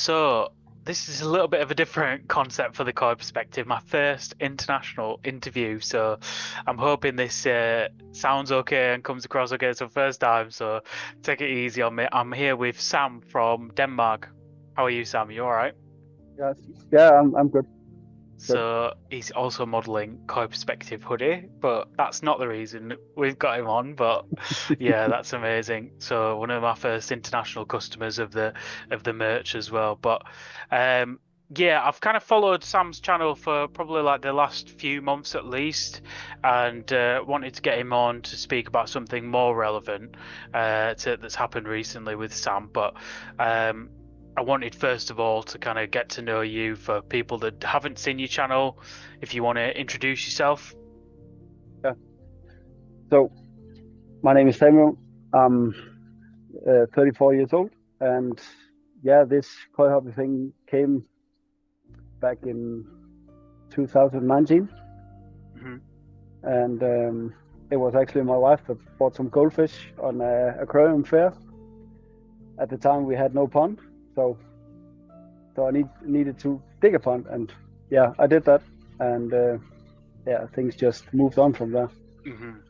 So this is a little bit of a different concept for the koi perspective. My first international interview, so I'm hoping this sounds okay and comes across okay. So first time, so take it easy on me. I'm here with Sam from Denmark. How are you, Sam? You all right? Yes. Yeah, I'm good. Good. So he's also modeling Koi Perspective hoodie, but that's not the reason we've got him on. But yeah, that's amazing. So one of my first international customers of the merch as well. But um, yeah, I've kind of followed Sam's channel for probably like the last few months at least, and wanted to get him on to speak about something more relevant that's happened recently with Sam. But um, I wanted first of all to kind of get to know you for people that haven't seen your channel. If you want to introduce yourself. Yeah. So my name is Samuel. I'm 34 years old, and yeah, this koi hobby thing came back in 2019, Hmm. and it was actually my wife that bought some goldfish on a aquarium fair. At the time, we had no pond, so I needed to dig a pond, and yeah, I did that, and yeah, things just moved on from there, Hmm.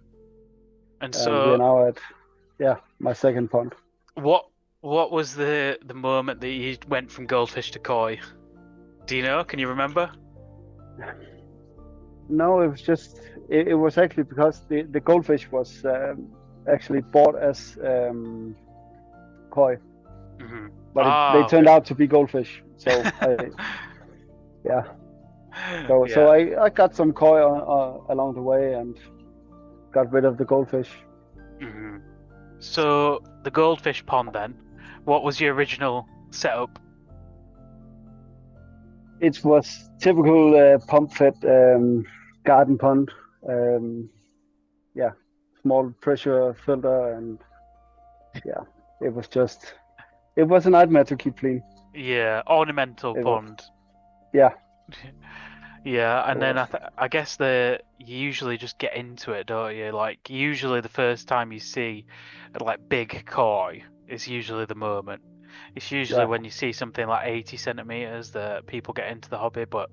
And and we're so, now at my second pond. what what was the moment that you went from goldfish to koi? Do you know? Can you remember? No, it was just it was actually because the goldfish was actually bought as koi, Hmm. but they Ah, turned okay. out to be goldfish. So I yeah, so Yeah. I got some koi along the way and got rid of the goldfish. Hmm. So the goldfish pond then, what was your original setup? It was typical pump fed garden pond. Um, yeah, small pressure filter, and yeah, it was just it was a nightmare to keep clean. Yeah, ornamental It was pond. yeah, Yeah, it and then was I guess you usually just get into it, don't you? Like usually the first time you see like big koi is usually the moment. It's usually yeah. when you see something like 80 centimeters that people get into the hobby, but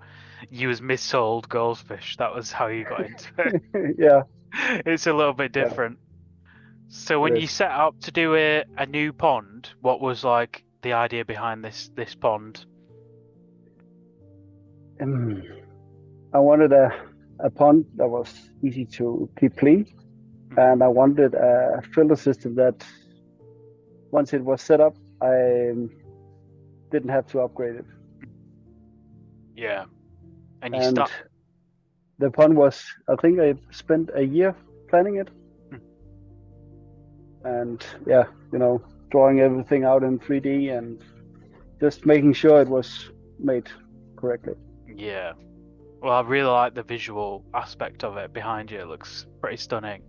you was missold goldfish. That was how you got into it. Yeah, It's a little bit yeah, different. So it when you is. set up to do a new pond, what was like the idea behind this pond? Um, I wanted a pond that was easy to keep clean, Hmm. and I wanted a filter system that once it was set up, I didn't have to upgrade it. Yeah, and you And start. the pond was, I think I spent a year planning it, and yeah, drawing everything out in 3D and just making sure it was made correctly. Yeah. Well, I really like the visual aspect of it behind you. It looks pretty stunning.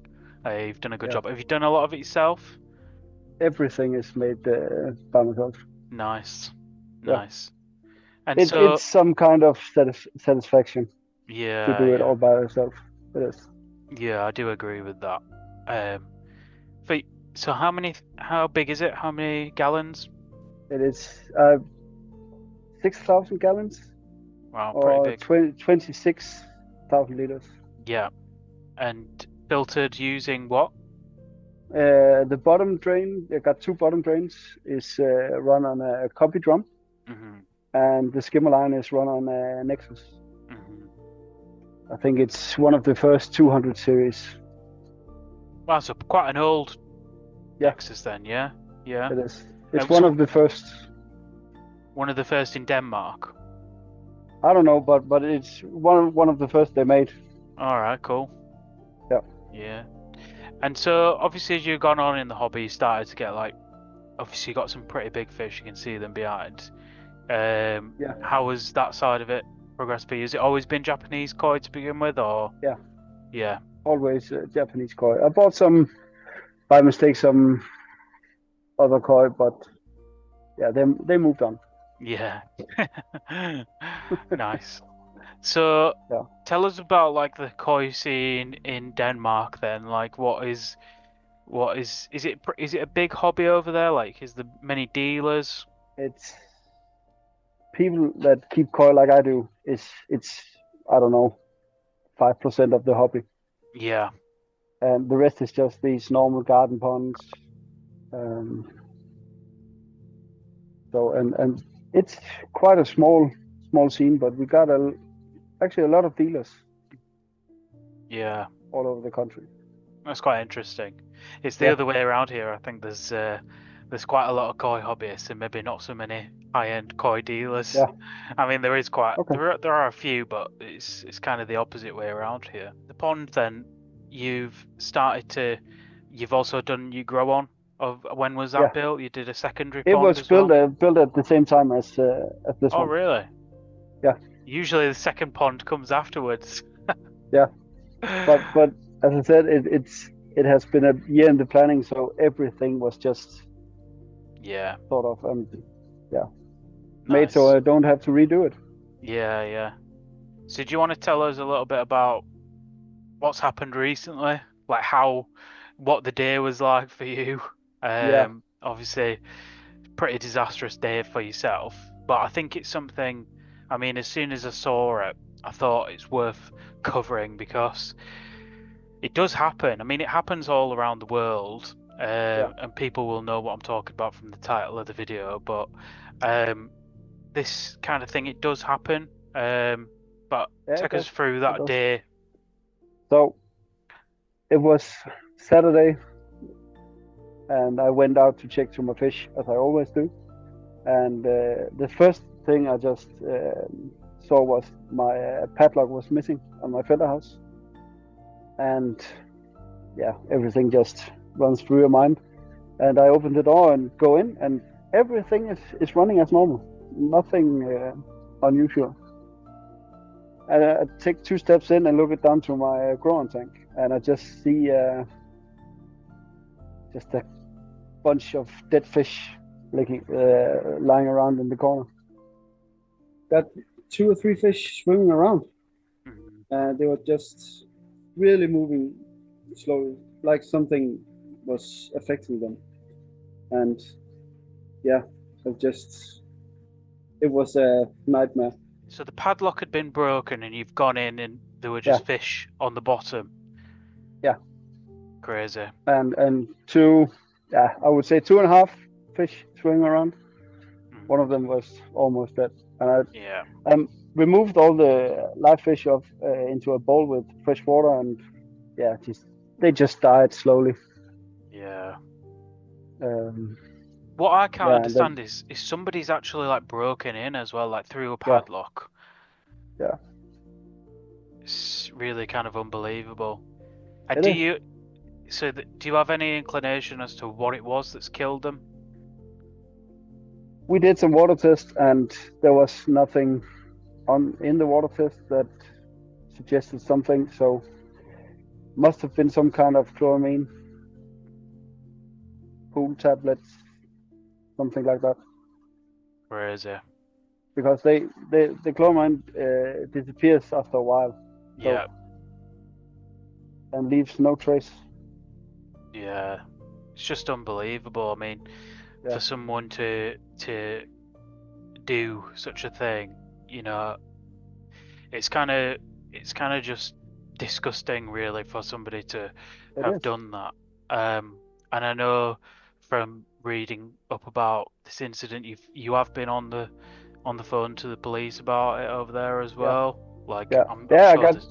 You've done a good Yeah, job. Have you done a lot of it yourself? everything is made by myself. Nice. Yeah, Nice. And it's so, some kind of satisfaction to yeah, do it yeah. all by yourself. It is. Yeah, I do agree with that. Um, but so how big is it? How many gallons? It is 6,000 gallons Wow, pretty or big. 26,000 liters. Yeah. And filtered using what? The bottom drain, I got two bottom drains, is run on a copy drum, Hmm. and the skimmer line is run on a Nexus. Hmm. I think it's one of the first 200 series. Wow, so quite an old Yeah, Nexus then, yeah? Yeah. it is. It's one So of the first. one of the first in Denmark. I don't know, but it's one of the first they made. All right, cool. Yeah, Yeah. And so obviously as you've gone on in the hobby, you started to get like obviously you got some pretty big fish, you can see them behind. yeah, How was that side of it progressed for you? Has it always been Japanese koi to begin with or yeah. yeah. Always Japanese koi. I bought some by mistake, some other koi, but yeah, they moved on. Yeah. Nice. So Yeah, tell us about like the koi scene in Denmark then. Like is it a big hobby over there? Like is there many dealers? it's people that keep koi like I do it's I don't know 5% of the hobby, Yeah. and the rest is just these normal garden ponds. Um, so and it's quite a small scene, but we got actually a lot of dealers Yeah. all over the country. That's quite interesting. It's the Yeah, other way around here. I think there's quite a lot of koi hobbyists and maybe not so many high-end koi dealers. yeah, I mean, there is quite okay. there are a few, but it's kind of the opposite way around here. The pond, then, you've also done you grow on. Of when was that Yeah, built? You did a secondary it pond was as well. built at the same time as this Oh, one. really? Yeah, Usually the second pond comes afterwards. yeah. But as I said, it has been a year in the planning, so everything was just Yeah, sort of yeah made so nice. I don't have to redo it. Yeah, yeah. So do you want to tell us a little bit about what's happened recently? Like what the day was like for you? Yeah, Obviously, pretty disastrous day for yourself, but I think it's something. I mean, as soon as I saw it, I thought it's worth covering because it does happen. I mean, it happens all around the world, yeah, and people will know what I'm talking about from the title of the video. But um, this kind of thing, it does happen. But yeah. It take us does. through It that does. day. So it was Saturday, and I went out to check to my fish as I always do. And the first thing I just saw was my padlock was missing on my feather house, and yeah, everything just runs through your mind. And I opened the door and go in, and everything is running as normal, nothing unusual. And I take 2 steps in and look it down to my growing tank, and I just see just a bunch of dead fish lying around in the corner. Got 2 or 3 fish swimming around, Mhm. and they were just really moving slowly, like something was affecting them. And yeah, it was a nightmare. So the padlock had been broken, and you've gone in, and there were Yeah, just fish on the bottom. yeah, Crazy. and two, yeah, I would say 2.5 fish swimming around. One of Mhm. them was almost dead, and Yeah, I removed all the live fish off into a bowl with fresh water, and yeah, they just died slowly. yeah. Um, What I can't yeah, and then understand is somebody's actually like broken in as well, like through a yeah, padlock. yeah, It's really kind of unbelievable. And it is. do you have any inclination as to what it was that's killed them? We did some water tests, and there was nothing on in the water test that suggested something. So must have been some kind of chloramine pool tablets, something like that. Crazy. Because the chloramine disappears after a while, so Yeah, and leaves no trace. yeah. It's just unbelievable. I mean, Yeah, for someone to do such a thing, you know, it's kind of just disgusting, really, for somebody to it have is. done that. And I know from reading up about this incident, you have been on the phone to the police about it over there as Yeah, well. Like, yeah, I'm yeah. I sure got. there's.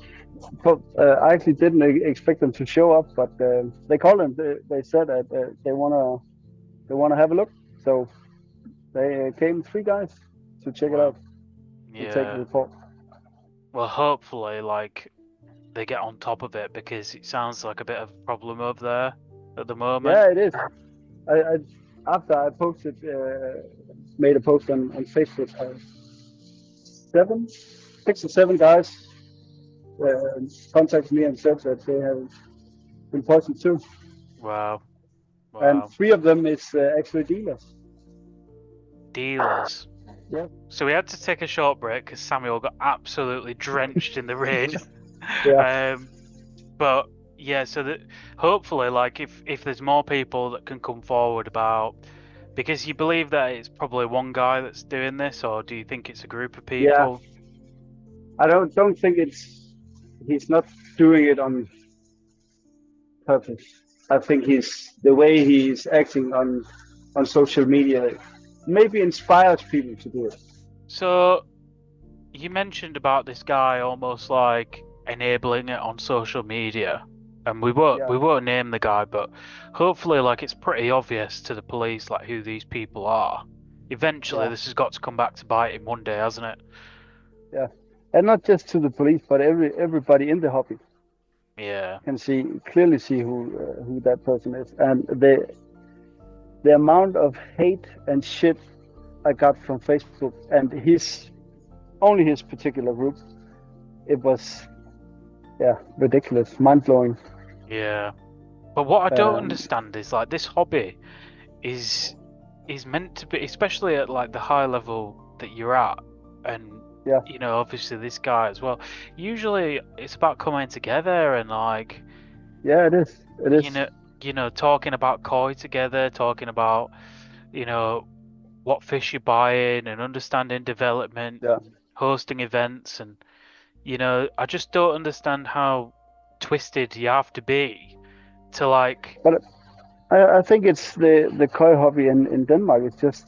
So, I actually didn't expect them to show up, but they called and they said that they wanna have a look. So they came 3 guys to check it Well, out and take the yeah. report. Well, hopefully, like, they get on top of it because it sounds like a bit of a problem over there at the moment. Yeah, it is. I after I posted made a post on Facebook. 6 or 7 guys uh, contacted me and said that they have been poisoned too, Wow, and wow. 3 of them is actually dealers. Dealers. Yeah, So we had to take a short break because Samuel got absolutely drenched in the rain. yeah, um, but yeah, so that hopefully, like, if there's more people that can come forward about Because you believe that it's probably one guy that's doing this, or do you think it's a group of Yeah, people? I don't think he's not doing it on purpose. I think he's the way he's acting on social media maybe inspires people to do it. So you mentioned about this guy almost like enabling it on social media, and Yeah, we won't name the guy, but hopefully like it's pretty obvious to the police like who these people are. Eventually, yeah, this has got to come back to bite him one day, hasn't it? yeah, and not just to the police, but everybody in the hobby Yeah, can clearly see who that person is, and the amount of hate and shit I got from Facebook and his particular group, it was ridiculous, mind blowing. yeah. But what I don't Um, understand is like this hobby is is meant to be, especially at like the high level that you're at, and yeah, obviously this guy as well. Usually, it's about coming together and like yeah, it is, it you is, know, talking about koi together, talking about you know what fish you're buying and understanding development, yeah. hosting events, and I just don't understand how twisted you have to be to like. But I think it's the koi hobby in Denmark. It's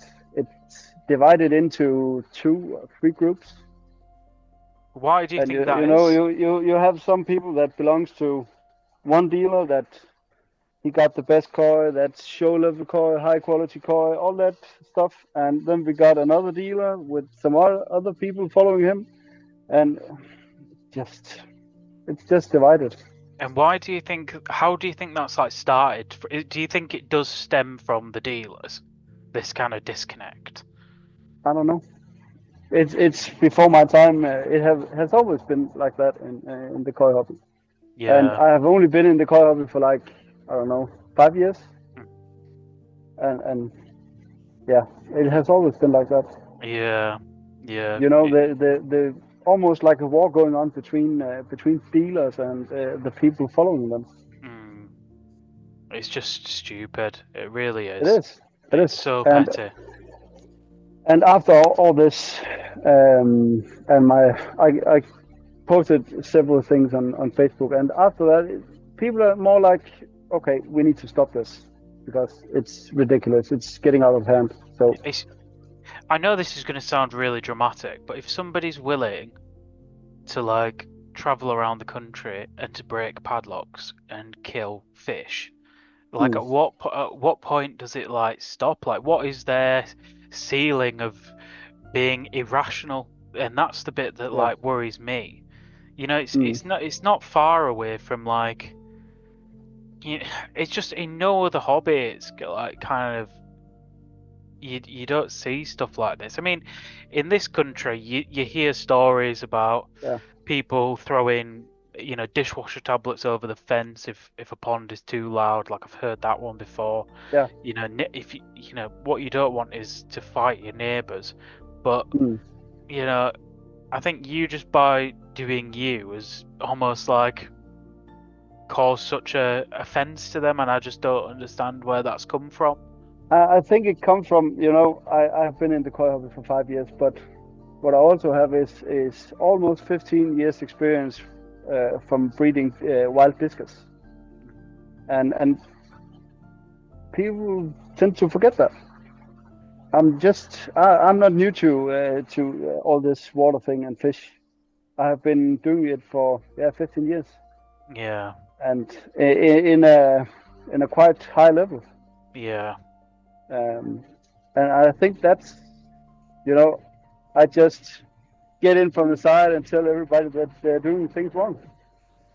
divided into two or three groups, Why do you and think you that know is? you have some people that belongs to one dealer that he got the best koi, that's show level koi, high quality koi, all that stuff, and then we got another dealer with some other people following him, and just it's just divided. And why do you think? How do you think that's like started? Do you think it does stem from the dealers? This kind of disconnect. I don't know. It's before my time. It has always been like that in the koi hobby. And Yeah. I have only been in the koi hobby for like, I don't know, 5 years. And yeah, it has always been like that. Yeah. Yeah. You know, the almost like a war going on between dealers and the people following them. Mm, it's just stupid. It really It is. is. It It's is. so And petty. and after all this, and I posted several things on Facebook, and after that, people are more like, okay, we need to stop this because it's ridiculous. It's getting out of hand. So, It's. I know this is going to sound really dramatic, but if somebody's willing to like travel around the country and to break padlocks and kill fish, like mm, at what point does it like stop? Like, what is their ceiling of being irrational? And that's the bit that yeah, like worries me. It's mm, not far away from like it's just in no other hobby. It's like kind of you don't see stuff like this. I mean, in this country, you hear stories about yeah, people throwing dishwasher tablets over the fence if a pond is too loud. Like I've heard that one before. yeah, If what you don't want is to fight your neighbors, but mm. you know I think you just by doing you is almost like cause such a offense to them, and I just don't understand where that's come from. I think it comes from, I've been in the koi hobby for 5 years, but what I also have is almost 15 years experience from breeding wild discus, and people tend to forget that. I'm not new to all this water thing and fish. I have been doing it for 15 years, Yeah, and in a quite high level. yeah, Um, and I think that's, you know, I just get in from the side and tell everybody that they're doing things wrong.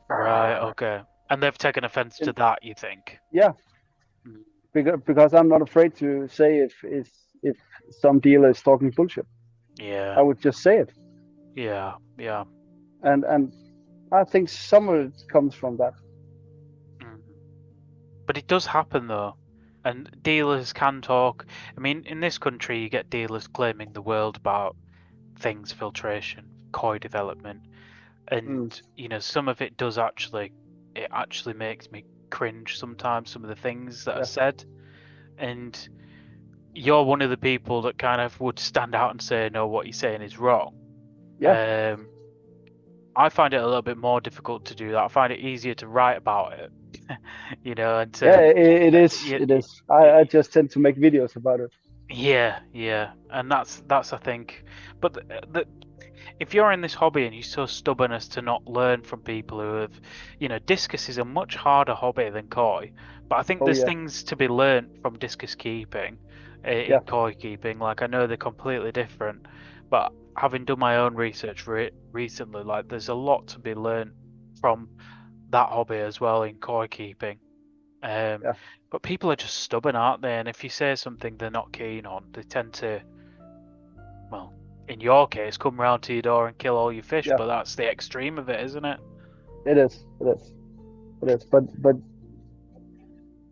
right, okay. And they've taken offense to And that, you think? yeah, Mm, because I'm not afraid to say if some dealer is talking bullshit. I yeah, would just say it, yeah, yeah. and I think some of it comes from that. Mm. But it does happen though, and dealers can talk. I mean, in this country, you get dealers claiming the world about things, filtration, koi development, Mm, and some of it does actually makes me cringe sometimes. Some of the things that are yeah, said, and you're one of the people that kind of would stand out and say, no, what you're saying is wrong. Yeah, I find it a little bit more difficult to do that. I find it easier to write about it, and yeah, to, it is. yeah, It is. I just tend to make videos about it. yeah, and that's I think. But if you're in this hobby and you're so stubborn as to not learn from people who have, discus is a much harder hobby than koi, but I think Oh there's yeah, things to be learned from discus keeping yeah, in koi keeping. Like I know they're completely different, but having done my own research recently, like there's a lot to be learned from that hobby as well in koi keeping. Um, yeah, but people are just stubborn, aren't they? And if you say something they're not keen on, they tend to, well, in your case, come round to your door and kill all your fish. yeah. But that's the extreme of it, isn't it? It is. It is. It is. But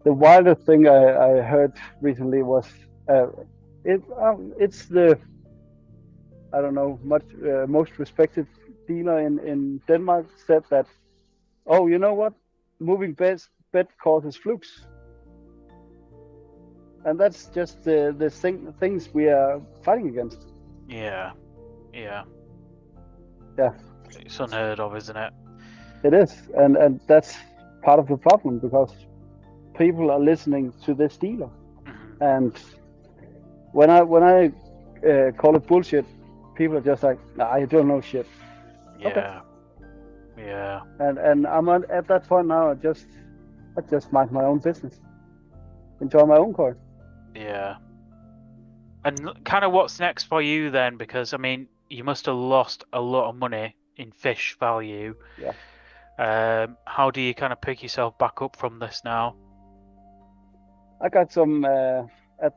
the wildest thing I heard recently was uh, it's the I don't know much most respected dealer in Denmark said that, oh, you know what, moving bed causes flukes, and that's just things we are fighting against. Yeah, yeah. Yeah, It's unheard of, isn't it? it is, and that's part of the problem because people are listening to this dealer, Mhm. and when I call it bullshit, people are just like, nah, I don't know shit. Okay. Yeah, yeah, And I'm at that point now. I just mind my own business, enjoy my own coin. yeah. And kind of what's next for you then? Because I mean, you must have lost a lot of money in fish value. Yeah, How do you kind of pick yourself back up from this now? I got some. At,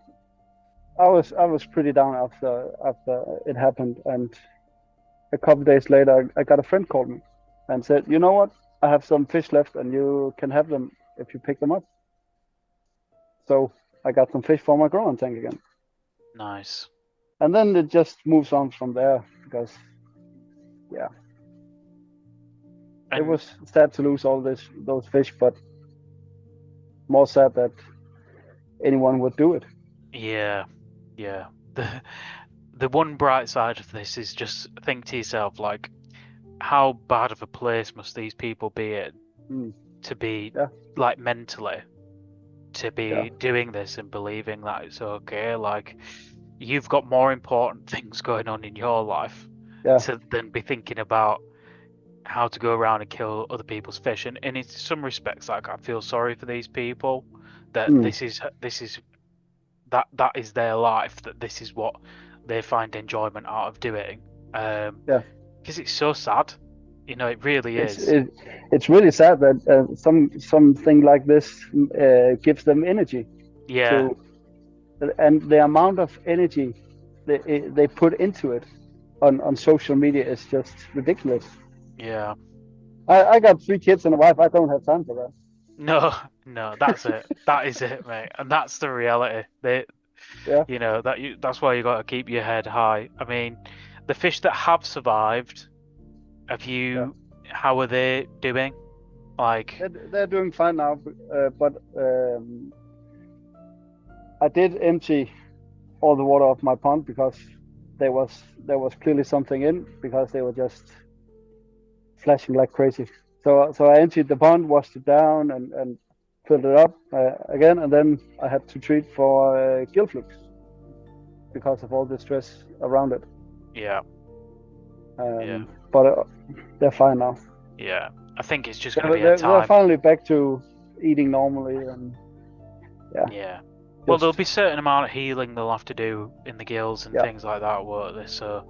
I was pretty down after it happened, and a couple days later, I got a friend called me and said, you know what, I have some fish left, and you can have them if you pick them up. So I got some fish for my growing tank again, Nice. and then it just moves on from there because yeah, it And was sad to lose all those fish, but more sad that anyone would do it. yeah, yeah. The one bright side of this is just think to yourself, like, how bad of a place must these people be in Mm, to be, yeah, like, mentally, to yeah, be doing this and believing that it's okay? Like, you've got more important things going on in your life yeah. than be thinking about how to go around and kill other people's fish. And in some respects, like, I feel sorry for these people that Mm, that is their life, that this is what they find enjoyment out of doing. yeah. Because it's so sad, it really It's is. it, it's really sad that something like this gives them energy Yeah, to, and the amount of energy they put into it on social media is just ridiculous. yeah. I got 3 kids and a wife. I don't have time for that. No, no, that's it. That is it, mate. And that's the reality. Yeah, That's why you got to keep your head high. I mean, the fish that have survived, have yeah. you, how are they doing? Like, They're doing fine now, but I did empty all the water off my pond because there was clearly something in because they were just flashing like crazy. So I emptied the pond, washed it down, and filled it up again, and then I had to treat for gill flukes because of all the stress around it. yeah, yeah, But they're fine now. yeah. I think it's just going to They're, be a they're, they're time. finally back to eating normally, and yeah, Yeah. Well, there'll just be certain amount of healing they'll have to do in the gills and yeah, things like that, won't there? So,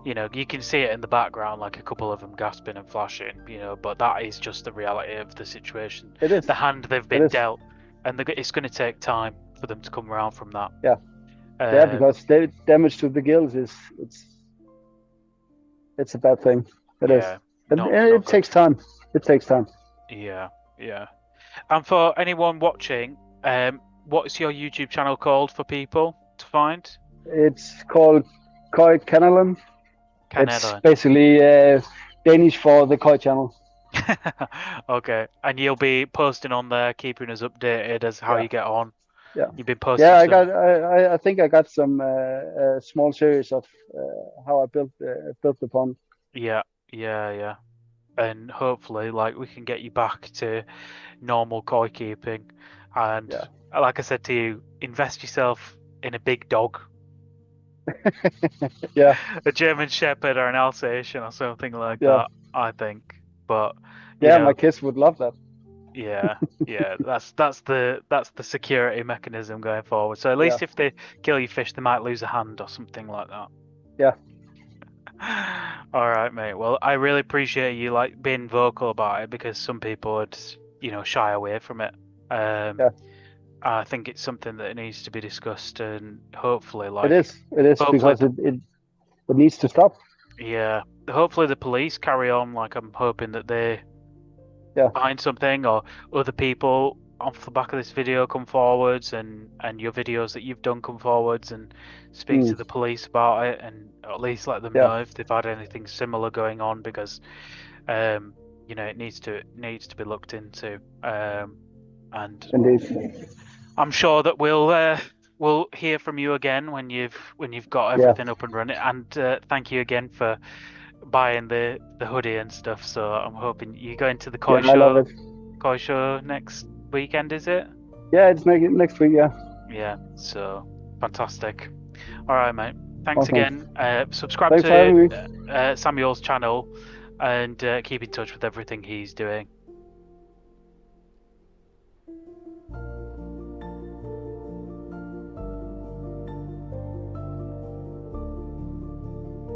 you can see it in the background, like a couple of them gasping and flashing, but that is just the reality of the situation, it is, the hand they've it been is, dealt, and it's going to take time for them to come around from that. yeah, yeah, Um, because damage to the gills is it's a bad thing. It is, yeah, and not it good. takes time. It takes time. Yeah, yeah. And for anyone watching, what's your YouTube channel called for people to find? It's called Kanalen. It's Kanalen. basically Danish for the koi channel. Okay, and you'll be posting on there, keeping us updated as how Yeah, you get on. Yeah. You've been posting Yeah, stuff. I think I got some small series of how I built the pond. Yeah, yeah. And hopefully, like, we can get you back to normal koi keeping. And Yeah. like I said to you, invest yourself in a big dog, Yeah. a German Shepherd or an Alsatian or something like Yeah. that, I think. But Yeah. My kids would love that. yeah, that's the security mechanism going forward. So at Yeah. least if they kill your fish, they might lose a hand or something like that. Yeah. All right, mate. Well, I really appreciate you like being vocal about it because some people would, shy away from it. Yeah. I think it's something that needs to be discussed, and hopefully, It is. It is hopefully, because it needs to stop. hopefully the police carry on. Like, I'm hoping that they Yeah. find something, or other people off the back of this video come forwards, and your videos that you've done come forwards and speak Mm. to the police about it, and at least let them Yeah. know if they've had anything similar going on, because it needs to be looked into. And Indeed. I'm sure that we'll hear from you again when you've got Yeah. everything up and running. And thank you again for buying the hoodie and stuff. So I'm hoping you go into the Yeah. I love it. koi show next weekend, is it? Yeah. It's next week. Yeah. Yeah. So fantastic. All right, mate. Thanks Awesome. again. Subscribe Thanks for having me. to Samuel's channel and keep in touch with everything he's doing.